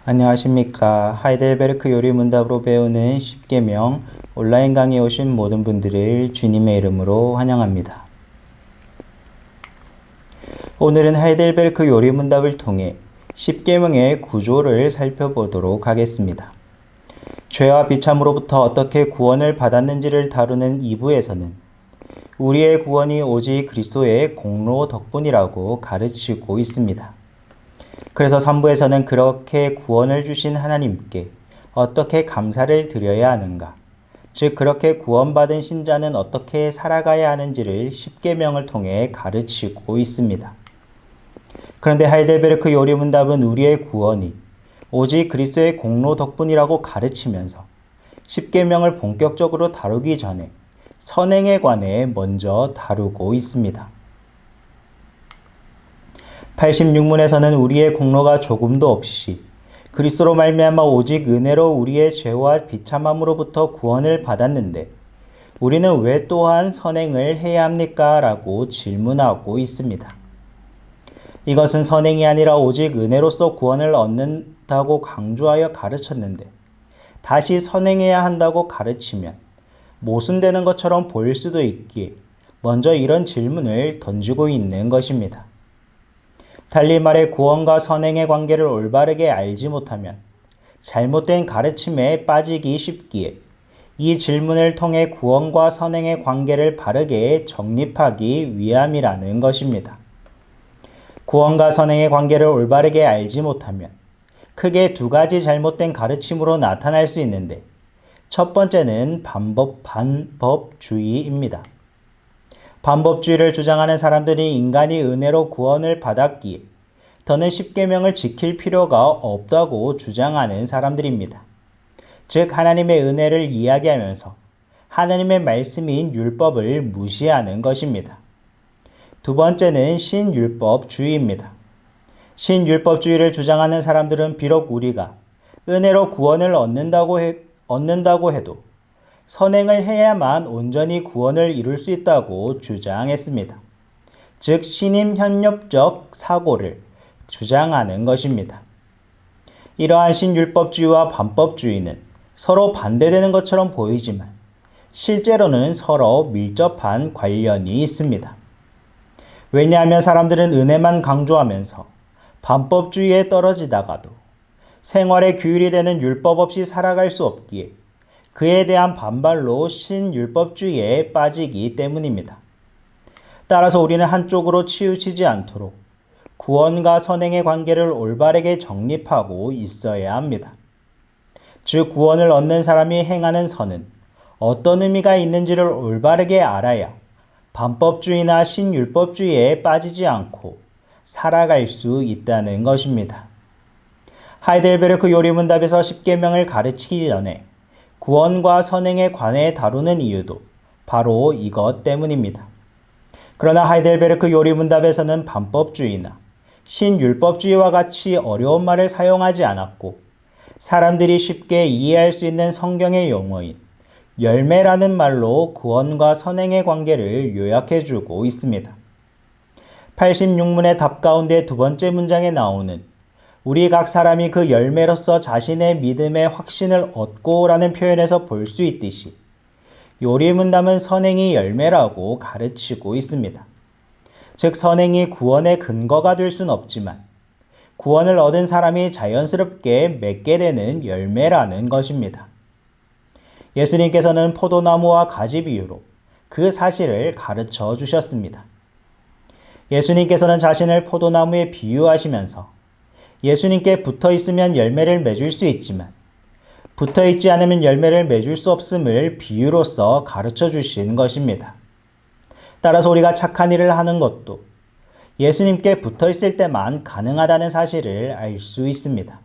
안녕하십니까. 하이델베르크 요리문답으로 배우는 10계명 온라인 강의에 오신 모든 분들을 주님의 이름으로 환영합니다. 오늘은 하이델베르크 요리문답을 통해 10계명의 구조를 살펴보도록 하겠습니다. 죄와 비참으로부터 어떻게 구원을 받았는지를 다루는 2부에서는 우리의 구원이 오직 그리스도의 공로 덕분이라고 가르치고 있습니다. 그래서 3부에서는 그렇게 구원을 주신 하나님께 어떻게 감사를 드려야 하는가, 즉 그렇게 구원받은 신자는 어떻게 살아가야 하는지를 10계명을 통해 가르치고 있습니다. 그런데 하이델베르크 요리문답은 우리의 구원이 오직 그리스도의 공로 덕분이라고 가르치면서 10계명을 본격적으로 다루기 전에 선행에 관해 먼저 다루고 있습니다. 86문에서는 우리의 공로가 조금도 없이 그리스도로 말미암아 오직 은혜로 우리의 죄와 비참함으로부터 구원을 받았는데 우리는 왜 또한 선행을 해야 합니까? 라고 질문하고 있습니다. 이것은 선행이 아니라 오직 은혜로서 구원을 얻는다고 강조하여 가르쳤는데 다시 선행해야 한다고 가르치면 모순되는 것처럼 보일 수도 있기에 먼저 이런 질문을 던지고 있는 것입니다. 달리 말해 구원과 선행의 관계를 올바르게 알지 못하면 잘못된 가르침에 빠지기 쉽기에 이 질문을 통해 구원과 선행의 관계를 바르게 정립하기 위함이라는 것입니다. 구원과 선행의 관계를 올바르게 알지 못하면 크게 두 가지 잘못된 가르침으로 나타날 수 있는데 첫 번째는 반법주의입니다. 반법주의를 주장하는 사람들이 인간이 은혜로 구원을 받았기에 더는 10계명을 지킬 필요가 없다고 주장하는 사람들입니다. 즉 하나님의 은혜를 이야기하면서 하나님의 말씀인 율법을 무시하는 것입니다. 두 번째는 신율법주의입니다. 신율법주의를 주장하는 사람들은 비록 우리가 은혜로 구원을 얻는다고 해도 선행을 해야만 온전히 구원을 이룰 수 있다고 주장했습니다. 즉 신임협력적 사고를 주장하는 것입니다. 이러한 신율법주의와 반법주의는 서로 반대되는 것처럼 보이지만 실제로는 서로 밀접한 관련이 있습니다. 왜냐하면 사람들은 은혜만 강조하면서 반법주의에 떨어지다가도 생활의 규율이 되는 율법 없이 살아갈 수 없기에 그에 대한 반발로 신율법주의에 빠지기 때문입니다. 따라서 우리는 한쪽으로 치우치지 않도록 구원과 선행의 관계를 올바르게 정립하고 있어야 합니다. 즉 구원을 얻는 사람이 행하는 선은 어떤 의미가 있는지를 올바르게 알아야 반법주의나 신율법주의에 빠지지 않고 살아갈 수 있다는 것입니다. 하이델베르크 요리문답에서 10계명을 가르치기 전에 구원과 선행에 관해 다루는 이유도 바로 이것 때문입니다. 그러나 하이델베르크 요리문답에서는 반법주의나 신율법주의와 같이 어려운 말을 사용하지 않았고 사람들이 쉽게 이해할 수 있는 성경의 용어인 열매라는 말로 구원과 선행의 관계를 요약해주고 있습니다. 86문의 답 가운데 두 번째 문장에 나오는 우리 각 사람이 그 열매로서 자신의 믿음의 확신을 얻고 라는 표현에서 볼 수 있듯이 요리문답은 선행이 열매라고 가르치고 있습니다. 즉 선행이 구원의 근거가 될 수는 없지만 구원을 얻은 사람이 자연스럽게 맺게 되는 열매라는 것입니다. 예수님께서는 포도나무와 가지 비유로 그 사실을 가르쳐 주셨습니다. 예수님께서는 자신을 포도나무에 비유하시면서 예수님께 붙어 있으면 열매를 맺을 수 있지만 붙어 있지 않으면 열매를 맺을 수 없음을 비유로서 가르쳐 주신 것입니다. 따라서 우리가 착한 일을 하는 것도 예수님께 붙어 있을 때만 가능하다는 사실을 알 수 있습니다.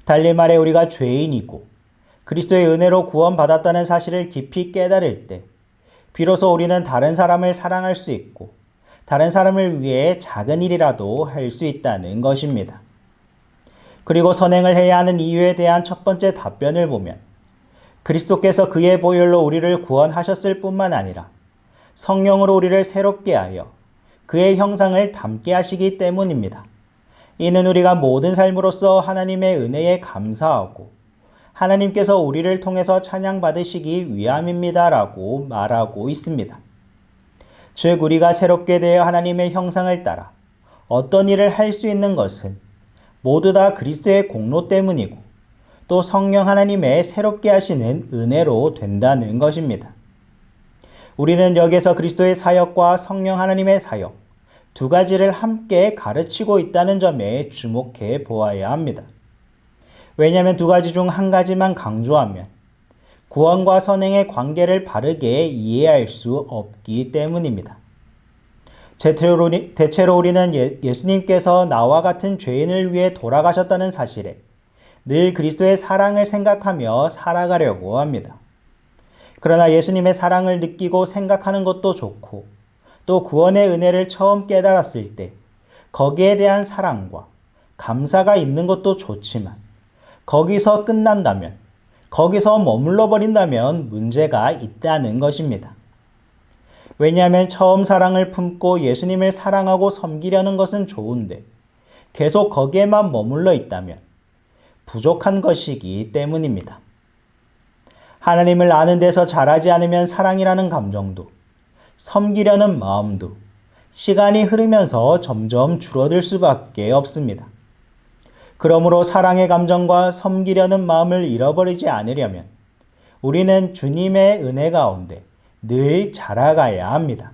달리 말해 우리가 죄인이고 그리스도의 은혜로 구원받았다는 사실을 깊이 깨달을 때 비로소 우리는 다른 사람을 사랑할 수 있고 다른 사람을 위해 작은 일이라도 할 수 있다는 것입니다. 그리고 선행을 해야 하는 이유에 대한 첫 번째 답변을 보면 그리스도께서 그의 보혈로 우리를 구원하셨을 뿐만 아니라 성령으로 우리를 새롭게 하여 그의 형상을 닮게 하시기 때문입니다. 이는 우리가 모든 삶으로써 하나님의 은혜에 감사하고 하나님께서 우리를 통해서 찬양받으시기 위함입니다라고 말하고 있습니다. 즉 우리가 새롭게 되어 하나님의 형상을 따라 어떤 일을 할 수 있는 것은 모두 다 그리스도의 공로 때문이고 또 성령 하나님의 새롭게 하시는 은혜로 된다는 것입니다. 우리는 여기서 그리스도의 사역과 성령 하나님의 사역 두 가지를 함께 가르치고 있다는 점에 주목해 보아야 합니다. 왜냐하면 두 가지 중 한 가지만 강조하면 구원과 선행의 관계를 바르게 이해할 수 없기 때문입니다. 대체로 우리는 예수님께서 나와 같은 죄인을 위해 돌아가셨다는 사실에 늘 그리스도의 사랑을 생각하며 살아가려고 합니다. 그러나 예수님의 사랑을 느끼고 생각하는 것도 좋고 또 구원의 은혜를 처음 깨달았을 때 거기에 대한 사랑과 감사가 있는 것도 좋지만 거기서 끝난다면, 거기서 머물러 버린다면 문제가 있다는 것입니다. 왜냐하면 처음 사랑을 품고 예수님을 사랑하고 섬기려는 것은 좋은데 계속 거기에만 머물러 있다면 부족한 것이기 때문입니다. 하나님을 아는 데서 자라지 않으면 사랑이라는 감정도 섬기려는 마음도 시간이 흐르면서 점점 줄어들 수밖에 없습니다. 그러므로 사랑의 감정과 섬기려는 마음을 잃어버리지 않으려면 우리는 주님의 은혜 가운데 늘 자라가야 합니다.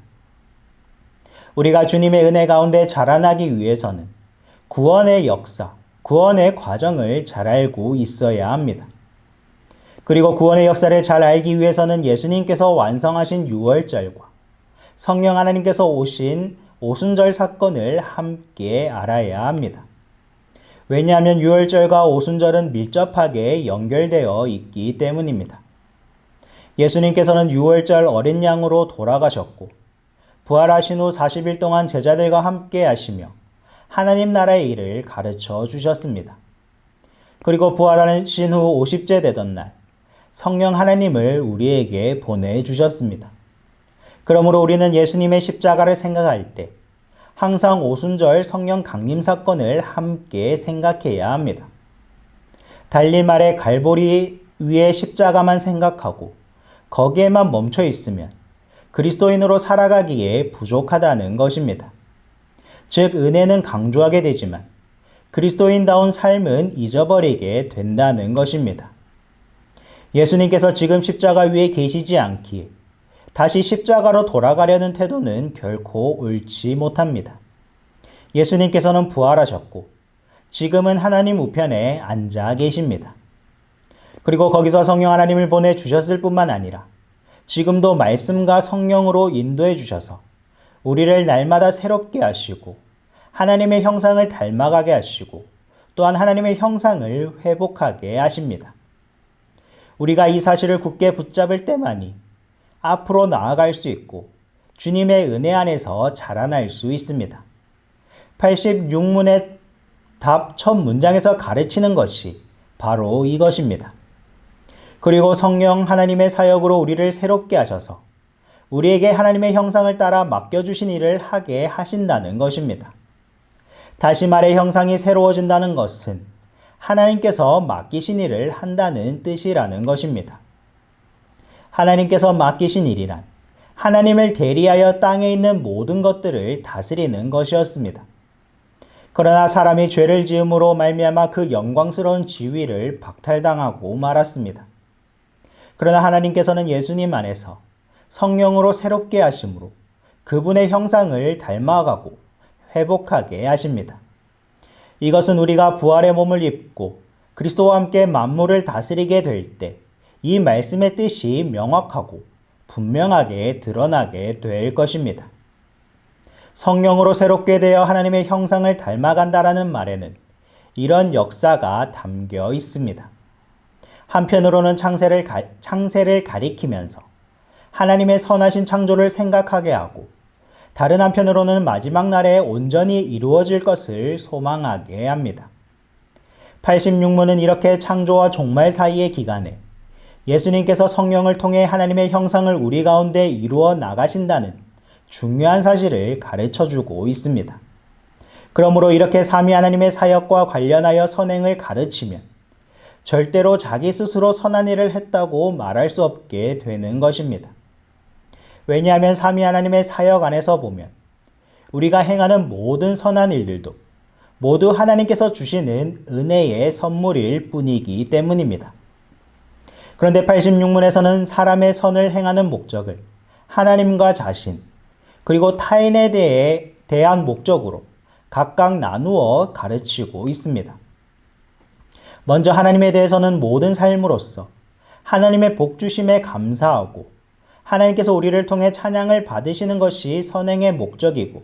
우리가 주님의 은혜 가운데 자라나기 위해서는 구원의 역사, 구원의 과정을 잘 알고 있어야 합니다. 그리고 구원의 역사를 잘 알기 위해서는 예수님께서 완성하신 유월절과 성령 하나님께서 오신 오순절 사건을 함께 알아야 합니다. 왜냐하면 유월절과 오순절은 밀접하게 연결되어 있기 때문입니다. 예수님께서는 유월절 어린 양으로 돌아가셨고 부활하신 후 40일 동안 제자들과 함께 하시며 하나님 나라의 일을 가르쳐 주셨습니다. 그리고 부활하신 후 50째 되던 날 성령 하나님을 우리에게 보내주셨습니다. 그러므로 우리는 예수님의 십자가를 생각할 때 항상 오순절 성령 강림 사건을 함께 생각해야 합니다. 달리 말해 갈보리 위에 십자가만 생각하고 거기에만 멈춰 있으면 그리스도인으로 살아가기에 부족하다는 것입니다. 즉 은혜는 강조하게 되지만 그리스도인다운 삶은 잊어버리게 된다는 것입니다. 예수님께서 지금 십자가 위에 계시지 않기에 다시 십자가로 돌아가려는 태도는 결코 옳지 못합니다. 예수님께서는 부활하셨고 지금은 하나님 우편에 앉아 계십니다. 그리고 거기서 성령 하나님을 보내주셨을 뿐만 아니라 지금도 말씀과 성령으로 인도해 주셔서 우리를 날마다 새롭게 하시고 하나님의 형상을 닮아가게 하시고 또한 하나님의 형상을 회복하게 하십니다. 우리가 이 사실을 굳게 붙잡을 때만이 앞으로 나아갈 수 있고 주님의 은혜 안에서 자라날 수 있습니다. 86문의 답 첫 문장에서 가르치는 것이 바로 이것입니다. 그리고 성령 하나님의 사역으로 우리를 새롭게 하셔서 우리에게 하나님의 형상을 따라 맡겨주신 일을 하게 하신다는 것입니다. 다시 말해 형상이 새로워진다는 것은 하나님께서 맡기신 일을 한다는 뜻이라는 것입니다. 하나님께서 맡기신 일이란 하나님을 대리하여 땅에 있는 모든 것들을 다스리는 것이었습니다. 그러나 사람이 죄를 지음으로 말미암아 그 영광스러운 지위를 박탈당하고 말았습니다. 그러나 하나님께서는 예수님 안에서 성령으로 새롭게 하심으로 그분의 형상을 닮아가고 회복하게 하십니다. 이것은 우리가 부활의 몸을 입고 그리스도와 함께 만물을 다스리게 될 때 이 말씀의 뜻이 명확하고 분명하게 드러나게 될 것입니다. 성령으로 새롭게 되어 하나님의 형상을 닮아간다라는 말에는 이런 역사가 담겨 있습니다. 한편으로는 창세를 가리키면서 하나님의 선하신 창조를 생각하게 하고 다른 한편으로는 마지막 날에 온전히 이루어질 것을 소망하게 합니다. 86문은 이렇게 창조와 종말 사이의 기간에 예수님께서 성령을 통해 하나님의 형상을 우리 가운데 이루어 나가신다는 중요한 사실을 가르쳐주고 있습니다. 그러므로 이렇게 삼위 하나님의 사역과 관련하여 선행을 가르치면 절대로 자기 스스로 선한 일을 했다고 말할 수 없게 되는 것입니다. 왜냐하면 삼위 하나님의 사역 안에서 보면 우리가 행하는 모든 선한 일들도 모두 하나님께서 주시는 은혜의 선물일 뿐이기 때문입니다. 그런데 86문에서는 사람의 선을 행하는 목적을 하나님과 자신 그리고 타인에 대한 목적으로 각각 나누어 가르치고 있습니다. 먼저 하나님에 대해서는 모든 삶으로서 하나님의 복 주심에 감사하고 하나님께서 우리를 통해 찬양을 받으시는 것이 선행의 목적이고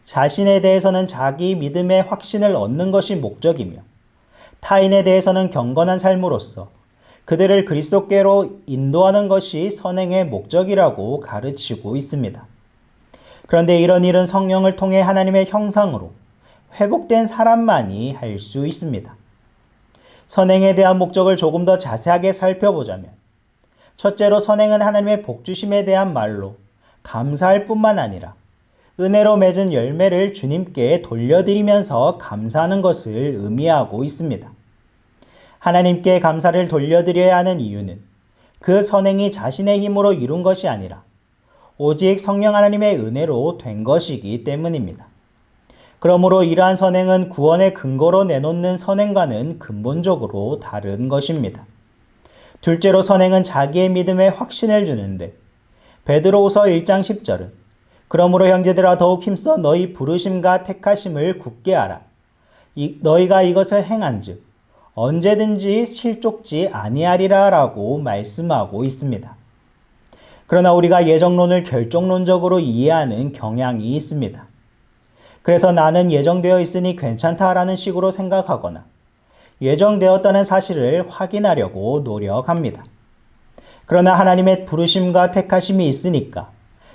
자신에 대해서는 자기 믿음의 확신을 얻는 것이 목적이며 타인에 대해서는 경건한 삶으로서 그들을 그리스도께로 인도하는 것이 선행의 목적이라고 가르치고 있습니다. 그런데 이런 일은 성령을 통해 하나님의 형상으로 회복된 사람만이 할 수 있습니다. 선행에 대한 목적을 조금 더 자세하게 살펴보자면 첫째로 선행은 하나님의 복주심에 대한 말로 감사할 뿐만 아니라 은혜로 맺은 열매를 주님께 돌려드리면서 감사하는 것을 의미하고 있습니다. 하나님께 감사를 돌려드려야 하는 이유는 그 선행이 자신의 힘으로 이룬 것이 아니라 오직 성령 하나님의 은혜로 된 것이기 때문입니다. 그러므로 이러한 선행은 구원의 근거로 내놓는 선행과는 근본적으로 다른 것입니다. 둘째로 선행은 자기의 믿음에 확신을 주는데 베드로후서 1장 10절은 그러므로 형제들아 더욱 힘써 너희 부르심과 택하심을 굳게 하라. 너희가 이것을 행한즉 언제든지 실족지 아니하리라 라고 말씀하고 있습니다. 그러나 우리가 예정론을 결정론적으로 이해하는 경향이 있습니다. 그래서 나는 예정되어 있으니 괜찮다라는 식으로 생각하거나 예정되었다는 사실을 확인하려고 노력합니다. 그러나 하나님의 부르심과 택하심이 있으니까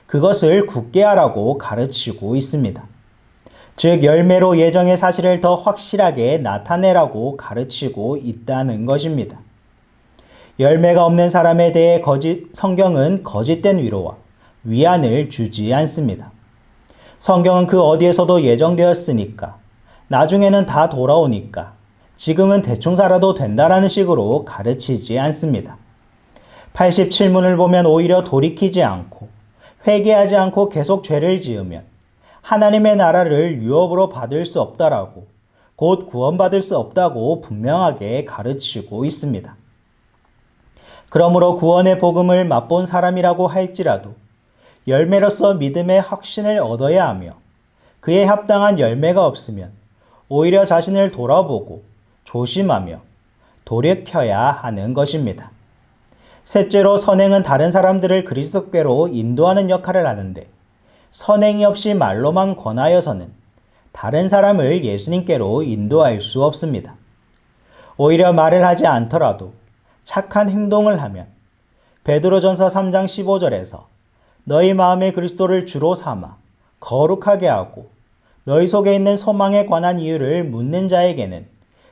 그것을 굳게 하라고 가르치고 있습니다. 즉 열매로 예정의 사실을 더 확실하게 나타내라고 가르치고 있다는 것입니다. 열매가 없는 사람에 대해 성경은 거짓된 위로와 위안을 주지 않습니다. 성경은 그 어디에서도 예정되었으니까 나중에는 다 돌아오니까 지금은 대충 살아도 된다라는 식으로 가르치지 않습니다. 87문을 보면 오히려 돌이키지 않고 회개하지 않고 계속 죄를 지으면 하나님의 나라를 유업으로 받을 수 없다라고 곧 구원받을 수 없다고 분명하게 가르치고 있습니다. 그러므로 구원의 복음을 맛본 사람이라고 할지라도 열매로서 믿음의 확신을 얻어야 하며 그에 합당한 열매가 없으면 오히려 자신을 돌아보고 조심하며 돌이켜야 하는 것입니다. 셋째로 선행은 다른 사람들을 그리스도께로 인도하는 역할을 하는데 선행이 없이 말로만 권하여서는 다른 사람을 예수님께로 인도할 수 없습니다. 오히려 말을 하지 않더라도 착한 행동을 하면 베드로전서 3장 15절에서 너희 마음에 그리스도를 주로 삼아 거룩하게 하고 너희 속에 있는 소망에 관한 이유를 묻는 자에게는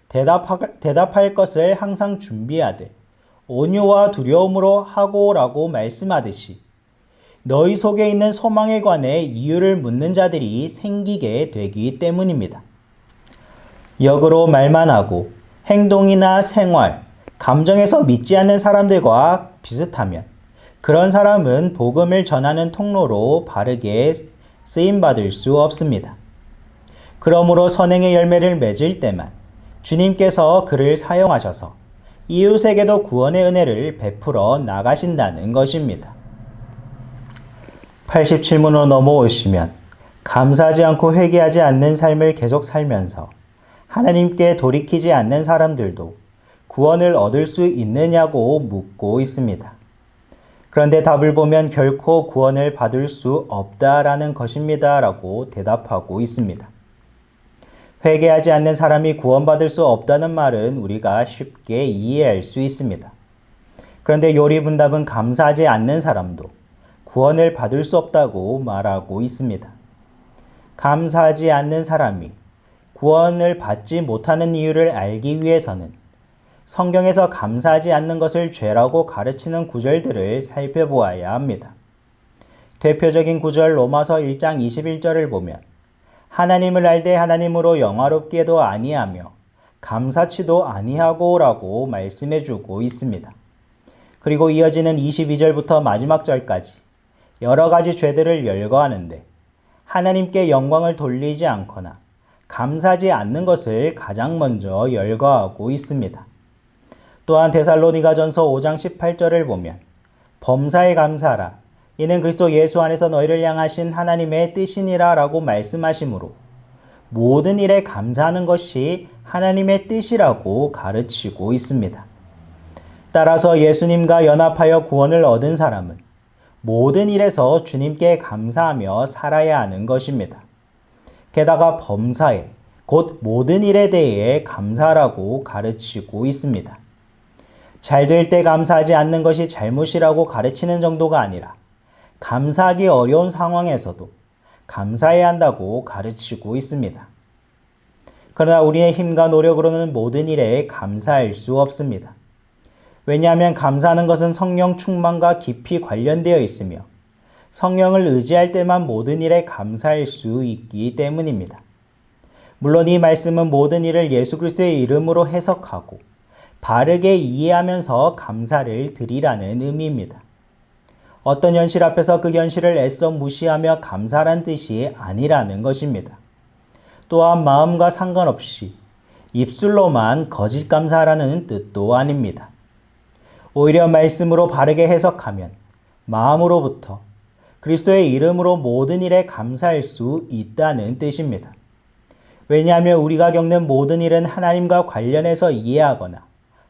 대답할 것을 항상 준비하되 온유와 두려움으로 하고라고 말씀하듯이 너희 속에 있는 소망에 관해 이유를 묻는 자들이 생기게 되기 때문입니다. 역으로 말만 하고 행동이나 생활, 감정에서 믿지 않는 사람들과 비슷하면 그런 사람은 복음을 전하는 통로로 바르게 쓰임받을 수 없습니다. 그러므로 선행의 열매를 맺을 때만 주님께서 그를 사용하셔서 이웃에게도 구원의 은혜를 베풀어 나가신다는 것입니다. 87문으로 넘어오시면 감사하지 않고 회개하지 않는 삶을 계속 살면서 하나님께 돌이키지 않는 사람들도 구원을 얻을 수 있느냐고 묻고 있습니다. 그런데 답을 보면 결코 구원을 받을 수 없다라는 것입니다 라고 대답하고 있습니다. 회개하지 않는 사람이 구원받을 수 없다는 말은 우리가 쉽게 이해할 수 있습니다. 그런데 요리분답은 감사하지 않는 사람도 구원을 받을 수 없다고 말하고 있습니다. 감사하지 않는 사람이 구원을 받지 못하는 이유를 알기 위해서는 성경에서 감사하지 않는 것을 죄라고 가르치는 구절들을 살펴보아야 합니다. 대표적인 구절 로마서 1장 21절을 보면 하나님을 알되 하나님으로 영화롭게도 아니하며 감사치도 아니하고라고 말씀해주고 있습니다. 그리고 이어지는 22절부터 마지막 절까지 여러 가지 죄들을 열거하는데 하나님께 영광을 돌리지 않거나 감사하지 않는 것을 가장 먼저 열거하고 있습니다. 또한 데살로니가전서 5장 18절을 보면 범사에 감사하라 이는 그리스도 예수 안에서 너희를 향하신 하나님의 뜻이니라 라고 말씀하시므로 모든 일에 감사하는 것이 하나님의 뜻이라고 가르치고 있습니다. 따라서 예수님과 연합하여 구원을 얻은 사람은 모든 일에서 주님께 감사하며 살아야 하는 것입니다. 게다가 범사에 곧 모든 일에 대해 감사하라고 가르치고 있습니다. 잘 될 때 감사하지 않는 것이 잘못이라고 가르치는 정도가 아니라 감사하기 어려운 상황에서도 감사해야 한다고 가르치고 있습니다. 그러나 우리의 힘과 노력으로는 모든 일에 감사할 수 없습니다. 왜냐하면 감사하는 것은 성령 충만과 깊이 관련되어 있으며 성령을 의지할 때만 모든 일에 감사할 수 있기 때문입니다. 물론 이 말씀은 모든 일을 예수 그리스도의 이름으로 해석하고 바르게 이해하면서 감사를 드리라는 의미입니다. 어떤 현실 앞에서 그 현실을 애써 무시하며 감사란 뜻이 아니라는 것입니다. 또한 마음과 상관없이 입술로만 거짓 감사라는 뜻도 아닙니다. 오히려 말씀으로 바르게 해석하면 마음으로부터 그리스도의 이름으로 모든 일에 감사할 수 있다는 뜻입니다. 왜냐하면 우리가 겪는 모든 일은 하나님과 관련해서 이해하거나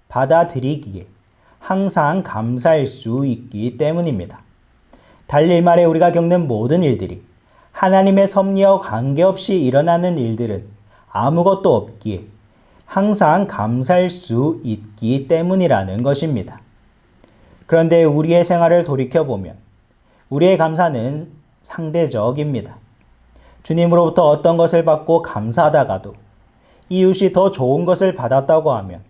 받아들이기에 항상 감사할 수 있기 때문입니다. 달리 말해 우리가 겪는 모든 일들이 하나님의 섭리와 관계없이 일어나는 일들은 아무것도 없기에 항상 감사할 수 있기 때문이라는 것입니다. 그런데 우리의 생활을 돌이켜보면 우리의 감사는 상대적입니다. 주님으로부터 어떤 것을 받고 감사하다가도 이웃이 더 좋은 것을 받았다고 하면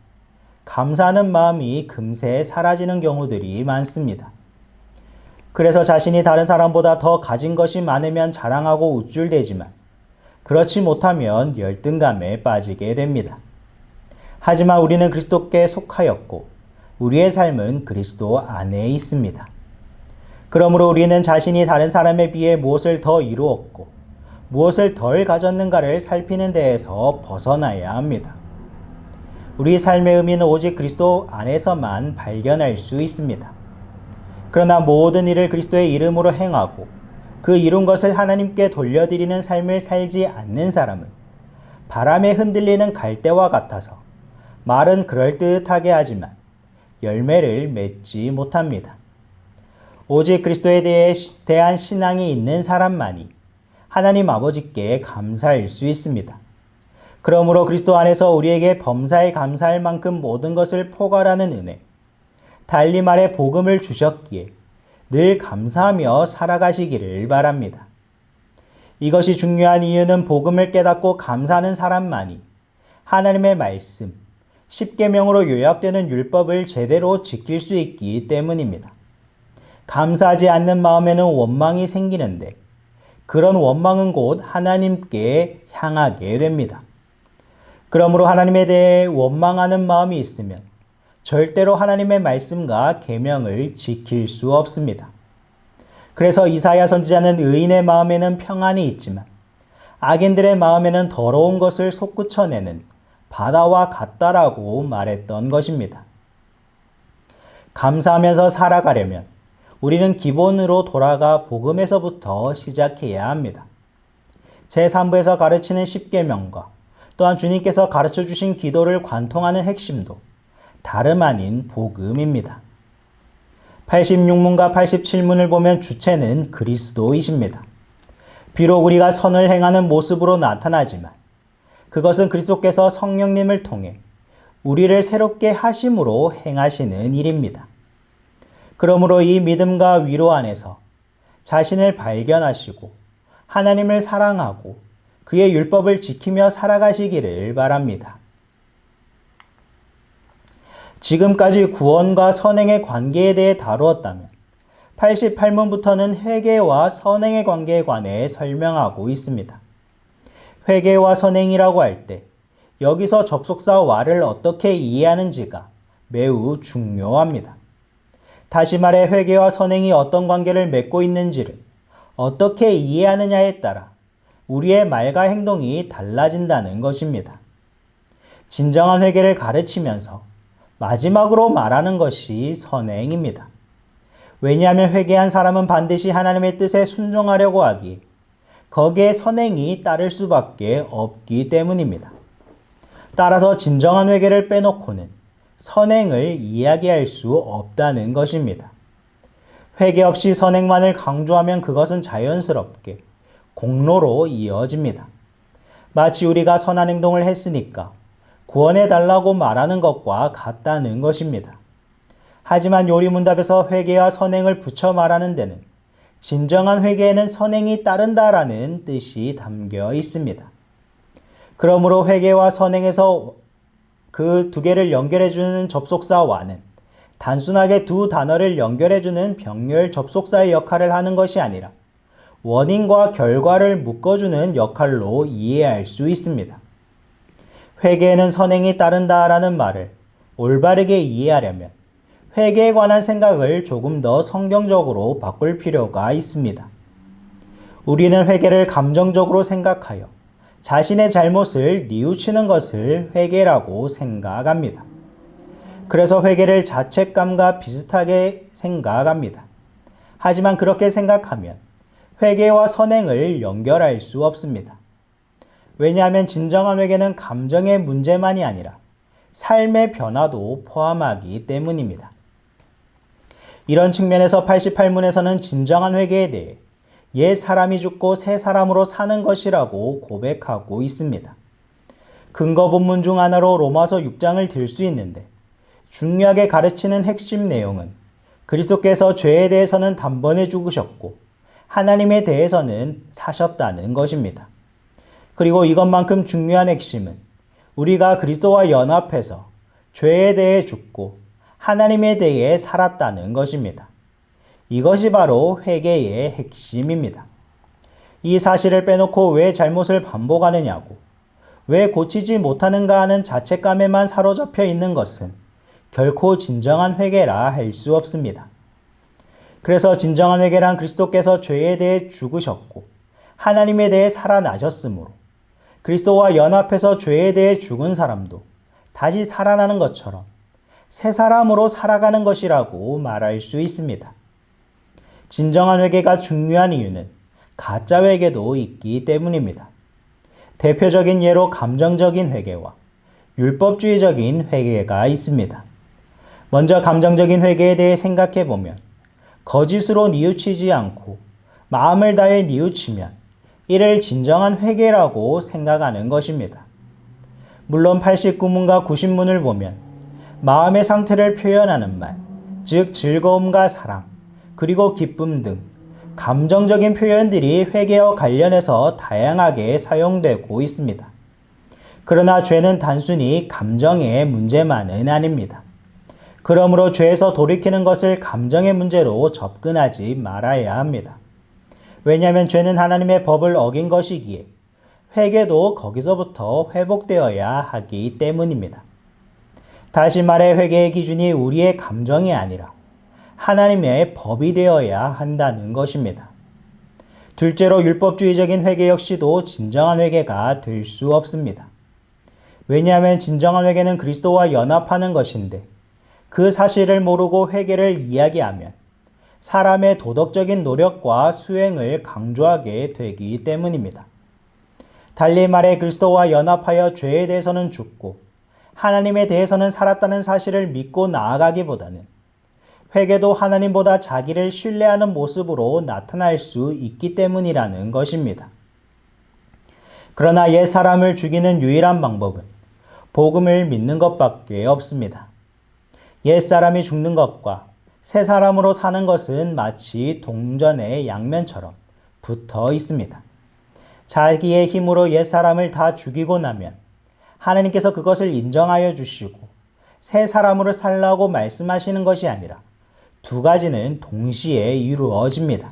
감사하는 마음이 금세 사라지는 경우들이 많습니다. 그래서 자신이 다른 사람보다 더 가진 것이 많으면 자랑하고 우쭐대지만 그렇지 못하면 열등감에 빠지게 됩니다. 하지만 우리는 그리스도께 속하였고 우리의 삶은 그리스도 안에 있습니다. 그러므로 우리는 자신이 다른 사람에 비해 무엇을 더 이루었고 무엇을 덜 가졌는가를 살피는 데에서 벗어나야 합니다. 우리 삶의 의미는 오직 그리스도 안에서만 발견할 수 있습니다. 그러나 모든 일을 그리스도의 이름으로 행하고 그 이룬 것을 하나님께 돌려드리는 삶을 살지 않는 사람은 바람에 흔들리는 갈대와 같아서 말은 그럴듯하게 하지만 열매를 맺지 못합니다. 오직 그리스도에 대한 신앙이 있는 사람만이 하나님 아버지께 감사할 수 있습니다. 그러므로 그리스도 안에서 우리에게 범사에 감사할 만큼 모든 것을 포괄하는 은혜, 달리 말해 복음을 주셨기에 늘 감사하며 살아가시기를 바랍니다. 이것이 중요한 이유는 복음을 깨닫고 감사하는 사람만이 하나님의 말씀, 십계명으로 요약되는 율법을 제대로 지킬 수 있기 때문입니다. 감사하지 않는 마음에는 원망이 생기는데 그런 원망은 곧 하나님께 향하게 됩니다. 그러므로 하나님에 대해 원망하는 마음이 있으면 절대로 하나님의 말씀과 계명을 지킬 수 없습니다. 그래서 이사야 선지자는 의인의 마음에는 평안이 있지만 악인들의 마음에는 더러운 것을 솟구쳐내는 바다와 같다라고 말했던 것입니다. 감사하면서 살아가려면 우리는 기본으로 돌아가 복음에서부터 시작해야 합니다. 제3부에서 가르치는 십계명과 또한 주님께서 가르쳐 주신 기도를 관통하는 핵심도 다름 아닌 복음입니다. 86문과 87문을 보면 주체는 그리스도이십니다. 비록 우리가 선을 행하는 모습으로 나타나지만 그것은 그리스도께서 성령님을 통해 우리를 새롭게 하심으로 행하시는 일입니다. 그러므로 이 믿음과 위로 안에서 자신을 발견하시고 하나님을 사랑하고 그의 율법을 지키며 살아가시기를 바랍니다. 지금까지 구원과 선행의 관계에 대해 다루었다면 88문부터는 회개와 선행의 관계에 관해 설명하고 있습니다. 회개와 선행이라고 할 때 여기서 접속사 와를 어떻게 이해하는지가 매우 중요합니다. 다시 말해 회개와 선행이 어떤 관계를 맺고 있는지를 어떻게 이해하느냐에 따라 우리의 말과 행동이 달라진다는 것입니다. 진정한 회개를 가르치면서 마지막으로 말하는 것이 선행입니다. 왜냐하면 회개한 사람은 반드시 하나님의 뜻에 순종하려고 하기, 거기에 선행이 따를 수밖에 없기 때문입니다. 따라서 진정한 회개를 빼놓고는 선행을 이야기할 수 없다는 것입니다. 회개 없이 선행만을 강조하면 그것은 자연스럽게 공로로 이어집니다. 마치 우리가 선한 행동을 했으니까 구원해달라고 말하는 것과 같다는 것입니다. 하지만 요리문답에서 회개와 선행을 붙여 말하는 데는 진정한 회개에는 선행이 따른다라는 뜻이 담겨 있습니다. 그러므로 회개와 선행에서 그 두 개를 연결해주는 접속사 와는 단순하게 두 단어를 연결해주는 병렬 접속사의 역할을 하는 것이 아니라 원인과 결과를 묶어주는 역할로 이해할 수 있습니다. 회개에는 선행이 따른다라는 말을 올바르게 이해하려면 회개에 관한 생각을 조금 더 성경적으로 바꿀 필요가 있습니다. 우리는 회개를 감정적으로 생각하여 자신의 잘못을 뉘우치는 것을 회개라고 생각합니다. 그래서 회개를 자책감과 비슷하게 생각합니다. 하지만 그렇게 생각하면 회개와 선행을 연결할 수 없습니다. 왜냐하면 진정한 회개는 감정의 문제만이 아니라 삶의 변화도 포함하기 때문입니다. 이런 측면에서 88문에서는 진정한 회개에 대해 옛 사람이 죽고 새 사람으로 사는 것이라고 고백하고 있습니다. 근거 본문 중 하나로 로마서 6장을 들 수 있는데 중요하게 가르치는 핵심 내용은 그리스도께서 죄에 대해서는 단번에 죽으셨고 하나님에 대해서는 사셨다는 것입니다. 그리고 이것만큼 중요한 핵심은 우리가 그리스도와 연합해서 죄에 대해 죽고 하나님에 대해 살았다는 것입니다. 이것이 바로 회개의 핵심입니다. 이 사실을 빼놓고 왜 잘못을 반복하느냐고, 왜 고치지 못하는가 하는 자책감에만 사로잡혀 있는 것은 결코 진정한 회개라 할 수 없습니다. 그래서 진정한 회개란 그리스도께서 죄에 대해 죽으셨고 하나님에 대해 살아나셨으므로 그리스도와 연합해서 죄에 대해 죽은 사람도 다시 살아나는 것처럼 새 사람으로 살아가는 것이라고 말할 수 있습니다. 진정한 회개가 중요한 이유는 가짜 회개도 있기 때문입니다. 대표적인 예로 감정적인 회개와 율법주의적인 회개가 있습니다. 먼저 감정적인 회개에 대해 생각해 보면 거짓으로 뉘우치지 않고 마음을 다해 뉘우치면 이를 진정한 회개라고 생각하는 것입니다. 물론 89문과 90문을 보면 마음의 상태를 표현하는 말, 즉 즐거움과 사랑, 그리고 기쁨 등 감정적인 표현들이 회개와 관련해서 다양하게 사용되고 있습니다. 그러나 죄는 단순히 감정의 문제만은 아닙니다. 그러므로 죄에서 돌이키는 것을 감정의 문제로 접근하지 말아야 합니다. 왜냐하면 죄는 하나님의 법을 어긴 것이기에 회개도 거기서부터 회복되어야 하기 때문입니다. 다시 말해 회개의 기준이 우리의 감정이 아니라 하나님의 법이 되어야 한다는 것입니다. 둘째로 율법주의적인 회개 역시도 진정한 회개가 될 수 없습니다. 왜냐하면 진정한 회개는 그리스도와 연합하는 것인데 그 사실을 모르고 회개를 이야기하면 사람의 도덕적인 노력과 수행을 강조하게 되기 때문입니다. 달리 말해 그리스도와 연합하여 죄에 대해서는 죽고 하나님에 대해서는 살았다는 사실을 믿고 나아가기보다는 회개도 하나님보다 자기를 신뢰하는 모습으로 나타날 수 있기 때문이라는 것입니다. 그러나 옛 사람을 죽이는 유일한 방법은 복음을 믿는 것밖에 없습니다. 옛 사람이 죽는 것과 새 사람으로 사는 것은 마치 동전의 양면처럼 붙어 있습니다. 자기의 힘으로 옛 사람을 다 죽이고 나면 하나님께서 그것을 인정하여 주시고 새 사람으로 살라고 말씀하시는 것이 아니라 두 가지는 동시에 이루어집니다.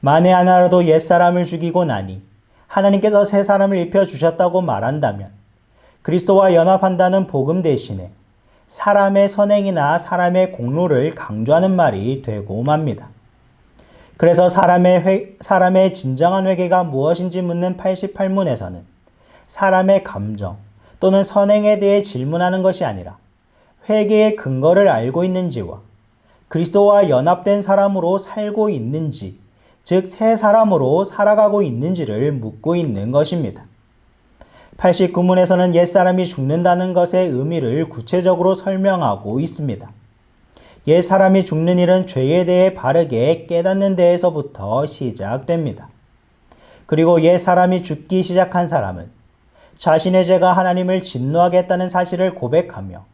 만에 하나라도 옛사람을 죽이고 나니 하나님께서 새 사람을 입혀주셨다고 말한다면 그리스도와 연합한다는 복음 대신에 사람의 선행이나 사람의 공로를 강조하는 말이 되고 맙니다. 그래서 사람의 진정한 회개가 무엇인지 묻는 88문에서는 사람의 감정 또는 선행에 대해 질문하는 것이 아니라 회개의 근거를 알고 있는지와 그리스도와 연합된 사람으로 살고 있는지, 즉 새 사람으로 살아가고 있는지를 묻고 있는 것입니다. 89문에서는 옛사람이 죽는다는 것의 의미를 구체적으로 설명하고 있습니다. 옛사람이 죽는 일은 죄에 대해 바르게 깨닫는 데에서부터 시작됩니다. 그리고 옛사람이 죽기 시작한 사람은 자신의 죄가 하나님을 진노하게 했다는 사실을 고백하며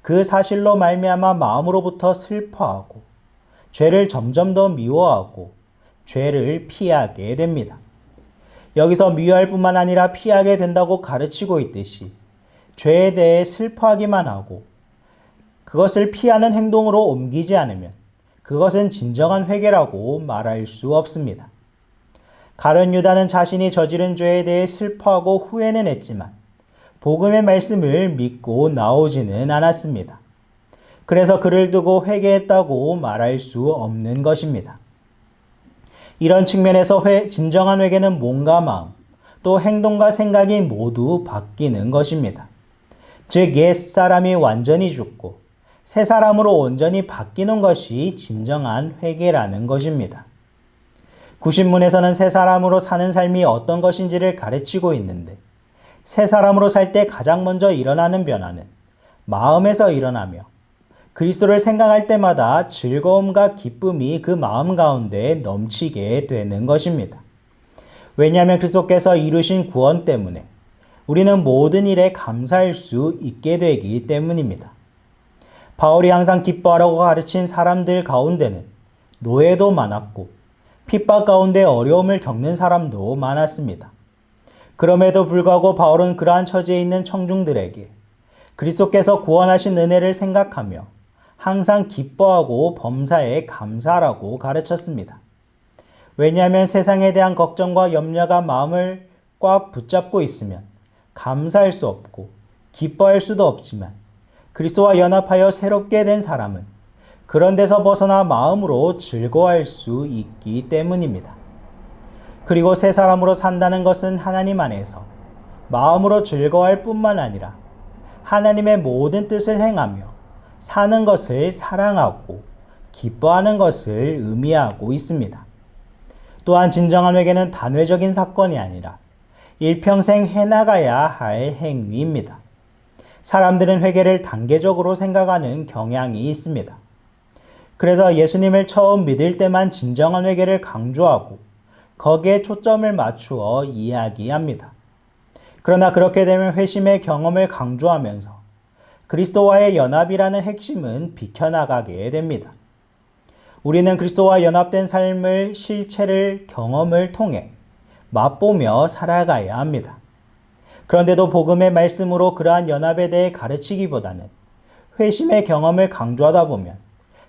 그 사실로 말미암아 마음으로부터 슬퍼하고 죄를 점점 더 미워하고 죄를 피하게 됩니다. 여기서 미워할 뿐만 아니라 피하게 된다고 가르치고 있듯이 죄에 대해 슬퍼하기만 하고 그것을 피하는 행동으로 옮기지 않으면 그것은 진정한 회개라고 말할 수 없습니다. 가룟 유다는 자신이 저지른 죄에 대해 슬퍼하고 후회는 했지만 복음의 말씀을 믿고 나오지는 않았습니다. 그래서 그를 두고 회개했다고 말할 수 없는 것입니다. 이런 측면에서 진정한 회개는 몸과 마음, 또 행동과 생각이 모두 바뀌는 것입니다. 즉, 옛 사람이 완전히 죽고 새 사람으로 온전히 바뀌는 것이 진정한 회개라는 것입니다. 90문에서는 새 사람으로 사는 삶이 어떤 것인지를 가르치고 있는데 새 사람으로 살 때 가장 먼저 일어나는 변화는 마음에서 일어나며 그리스도를 생각할 때마다 즐거움과 기쁨이 그 마음 가운데 넘치게 되는 것입니다. 왜냐하면 그리스도께서 이루신 구원 때문에 우리는 모든 일에 감사할 수 있게 되기 때문입니다. 바울이 항상 기뻐하라고 가르친 사람들 가운데는 노예도 많았고 핍박 가운데 어려움을 겪는 사람도 많았습니다. 그럼에도 불구하고 바울은 그러한 처지에 있는 청중들에게 그리스도께서 구원하신 은혜를 생각하며 항상 기뻐하고 범사에 감사하라고 가르쳤습니다. 왜냐하면 세상에 대한 걱정과 염려가 마음을 꽉 붙잡고 있으면 감사할 수 없고 기뻐할 수도 없지만 그리스도와 연합하여 새롭게 된 사람은 그런 데서 벗어나 마음으로 즐거워할 수 있기 때문입니다. 그리고 새 사람으로 산다는 것은 하나님 안에서 마음으로 즐거워할 뿐만 아니라 하나님의 모든 뜻을 행하며 사는 것을 사랑하고 기뻐하는 것을 의미하고 있습니다. 또한 진정한 회개는 단회적인 사건이 아니라 일평생 해나가야 할 행위입니다. 사람들은 회개를 단계적으로 생각하는 경향이 있습니다. 그래서 예수님을 처음 믿을 때만 진정한 회개를 강조하고 거기에 초점을 맞추어 이야기합니다. 그러나 그렇게 되면 회심의 경험을 강조하면서 그리스도와의 연합이라는 핵심은 비켜나가게 됩니다. 우리는 그리스도와 연합된 삶을 실체를 경험을 통해 맛보며 살아가야 합니다. 그런데도 복음의 말씀으로 그러한 연합에 대해 가르치기보다는 회심의 경험을 강조하다 보면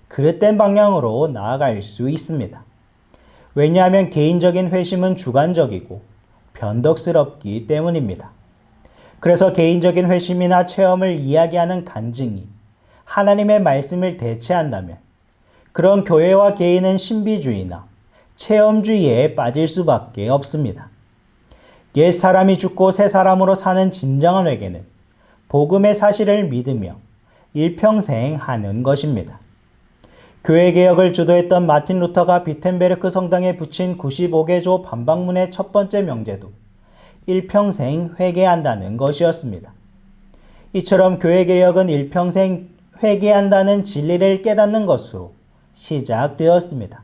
그릇된 방향으로 나아갈 수 있습니다. 왜냐하면 개인적인 회심은 주관적이고 변덕스럽기 때문입니다. 그래서 개인적인 회심이나 체험을 이야기하는 간증이 하나님의 말씀을 대체한다면 그런 교회와 개인은 신비주의나 체험주의에 빠질 수밖에 없습니다. 옛 사람이 죽고 새 사람으로 사는 진정한 회개는 복음의 사실을 믿으며 일평생 하는 것입니다. 교회 개혁을 주도했던 마틴 루터가 비텐베르크 성당에 붙인 95개조 반박문의 첫 번째 명제도 일평생 회개한다는 것이었습니다. 이처럼 교회 개혁은 일평생 회개한다는 진리를 깨닫는 것으로 시작되었습니다.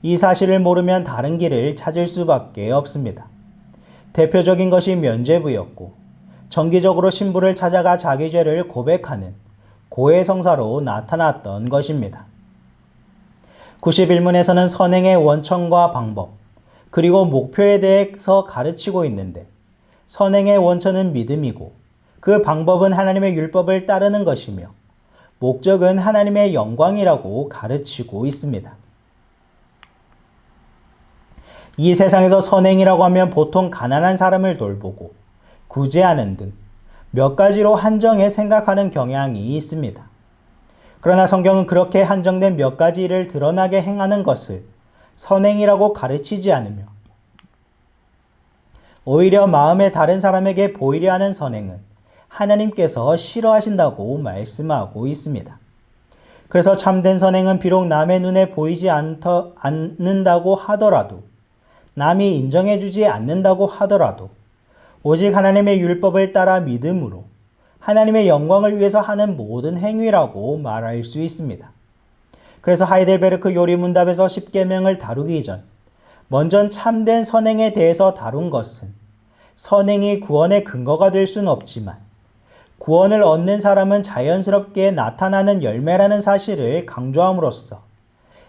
이 사실을 모르면 다른 길을 찾을 수밖에 없습니다. 대표적인 것이 면죄부였고 정기적으로 신부를 찾아가 자기 죄를 고백하는 고해성사로 나타났던 것입니다. 91문에서는 선행의 원천과 방법, 그리고 목표에 대해서 가르치고 있는데 선행의 원천은 믿음이고 그 방법은 하나님의 율법을 따르는 것이며 목적은 하나님의 영광이라고 가르치고 있습니다. 이 세상에서 선행이라고 하면 보통 가난한 사람을 돌보고 구제하는 등 몇 가지로 한정해 생각하는 경향이 있습니다. 그러나 성경은 그렇게 한정된 몇 가지 일을 드러나게 행하는 것을 선행이라고 가르치지 않으며 오히려 마음에 다른 사람에게 보이려 하는 선행은 하나님께서 싫어하신다고 말씀하고 있습니다. 그래서 참된 선행은 비록 남의 눈에 보이지 않는다고 하더라도, 남이 인정해주지 않는다고 하더라도 오직 하나님의 율법을 따라 믿음으로 하나님의 영광을 위해서 하는 모든 행위라고 말할 수 있습니다. 그래서 하이델베르크 요리문답에서 십계명을 다루기 전 먼저 참된 선행에 대해서 다룬 것은 선행이 구원의 근거가 될 수는 없지만 구원을 얻는 사람은 자연스럽게 나타나는 열매라는 사실을 강조함으로써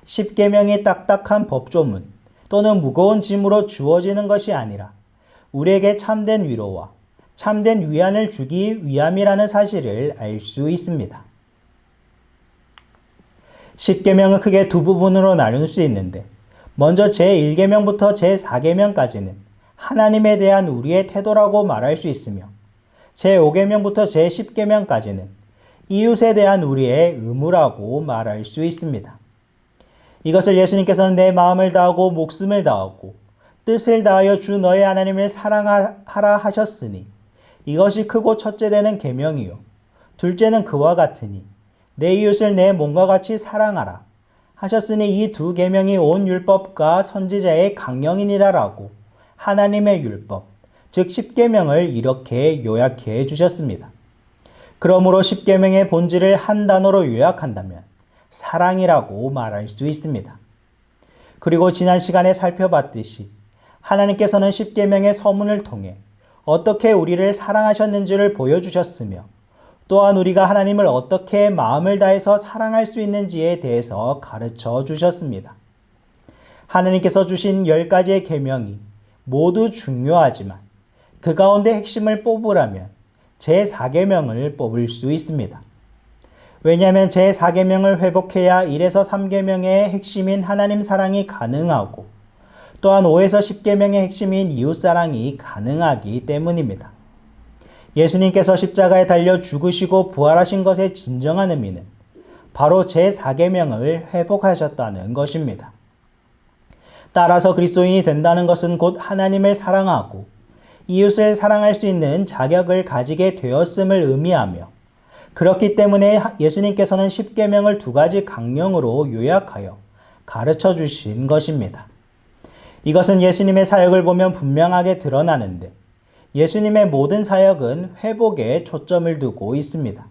십계명이 딱딱한 법조문 또는 무거운 짐으로 주어지는 것이 아니라 우리에게 참된 위로와 참된 위안을 주기 위함이라는 사실을 알 수 있습니다. 십계명은 크게 두 부분으로 나눌 수 있는데 먼저 제1계명부터 제4계명까지는 하나님에 대한 우리의 태도라고 말할 수 있으며 제5계명부터 제10계명까지는 이웃에 대한 우리의 의무라고 말할 수 있습니다. 이것을 예수님께서는 내 마음을 다하고 목숨을 다하고 뜻을 다하여 주 너의 하나님을 사랑하라 하셨으니 이것이 크고 첫째 되는 계명이요 둘째는 그와 같으니 내 이웃을 내 몸과 같이 사랑하라 하셨으니 이 두 계명이 온 율법과 선지자의 강령이니라라고 하나님의 율법, 즉 십계명을 이렇게 요약해 주셨습니다. 그러므로 십계명의 본질을 한 단어로 요약한다면 사랑이라고 말할 수 있습니다. 그리고 지난 시간에 살펴봤듯이 하나님께서는 십계명의 서문을 통해 어떻게 우리를 사랑하셨는지를 보여주셨으며 또한 우리가 하나님을 어떻게 마음을 다해서 사랑할 수 있는지에 대해서 가르쳐 주셨습니다. 하나님께서 주신 10가지의 계명이 모두 중요하지만 그 가운데 핵심을 뽑으라면 제4계명을 뽑을 수 있습니다. 왜냐하면 제4계명을 회복해야 1에서 3계명의 핵심인 하나님 사랑이 가능하고 또한 5에서 10계명의 핵심인 이웃사랑이 가능하기 때문입니다. 예수님께서 십자가에 달려 죽으시고 부활하신 것의 진정한 의미는 바로 제4계명을 회복하셨다는 것입니다. 따라서 그리스도인이 된다는 것은 곧 하나님을 사랑하고 이웃을 사랑할 수 있는 자격을 가지게 되었음을 의미하며 그렇기 때문에 예수님께서는 십계명을 2가지 강령으로 요약하여 가르쳐 주신 것입니다. 이것은 예수님의 사역을 보면 분명하게 드러나는데 예수님의 모든 사역은 회복에 초점을 두고 있습니다.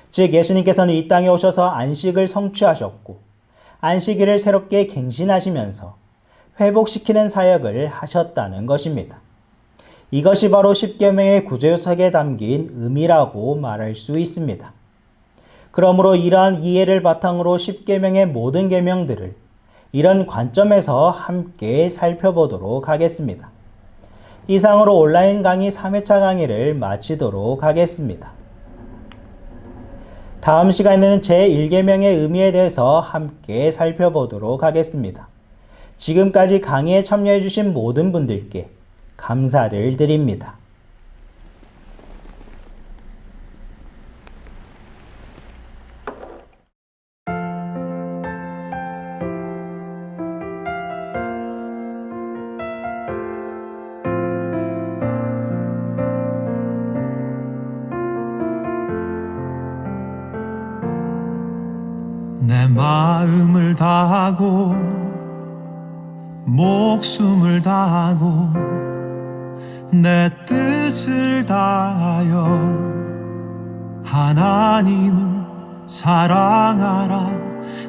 즉 예수님께서는 이 땅에 오셔서 안식을 성취하셨고 안식일을 새롭게 갱신하시면서 회복시키는 사역을 하셨다는 것입니다. 이것이 바로 십계명의 구조석에 담긴 의미라고 말할 수 있습니다. 그러므로 이러한 이해를 바탕으로 십계명의 모든 계명들을 이런 관점에서 함께 살펴보도록 하겠습니다. 이상으로 온라인 강의 3회차 강의를 마치도록 하겠습니다. 다음 시간에는 제1계명의 의미에 대해서 함께 살펴보도록 하겠습니다. 지금까지 강의에 참여해 주신 모든 분들께 감사를 드립니다. 내 마음을 다하고 목숨을 다하고 내 뜻을 다하여 하나님을 사랑하라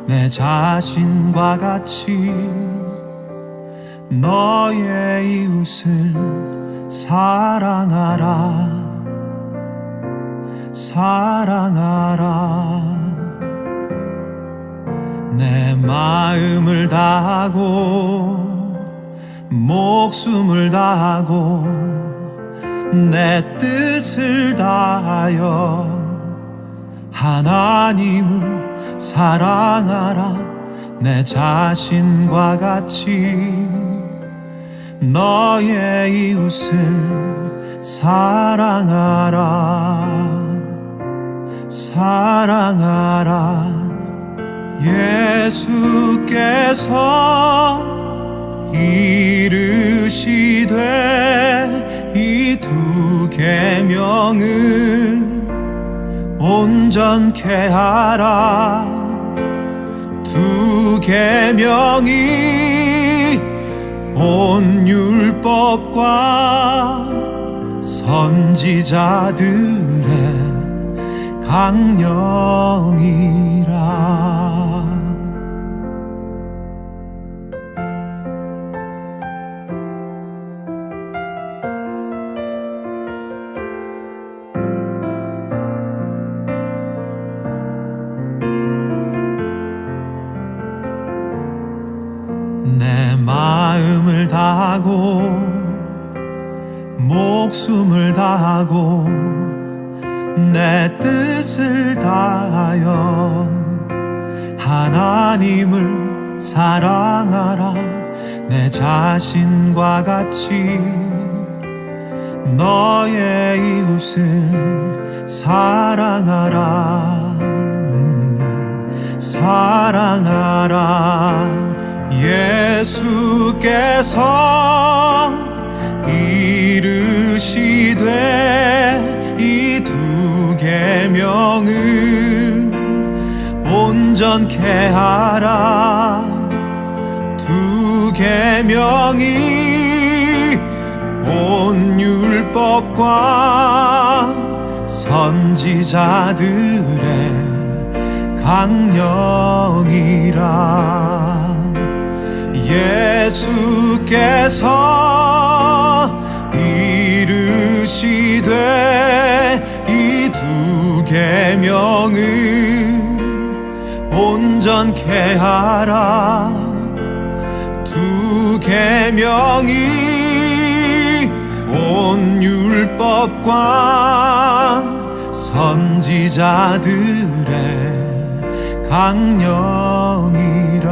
내 자신과 같이 너의 이웃을 사랑하라 사랑하라 내 마음을 다하고 목숨을 다하고 내 뜻을 다하여 하나님을 사랑하라 내 자신과 같이 너의 이웃을 사랑하라 사랑하라 예수께서 이르시되 이 두 계명을 온전케 하라 두 계명이 온 율법과 선지자들의 강령이라 내 마음을 다하고 목숨을 다하고 내 뜻을 다하여 하나님을 사랑하라 내 자신과 같이 너의 이웃을 사랑하라 사랑하라 예수께서 이르시되 이 두 계명을 온전케 하라 두 계명이 온 율법과 선지자들의 강령이라 예수께서 이르시되 이 두 계명을 온전케 하라 두 계명이 온 율법과 선지자들의 강령이라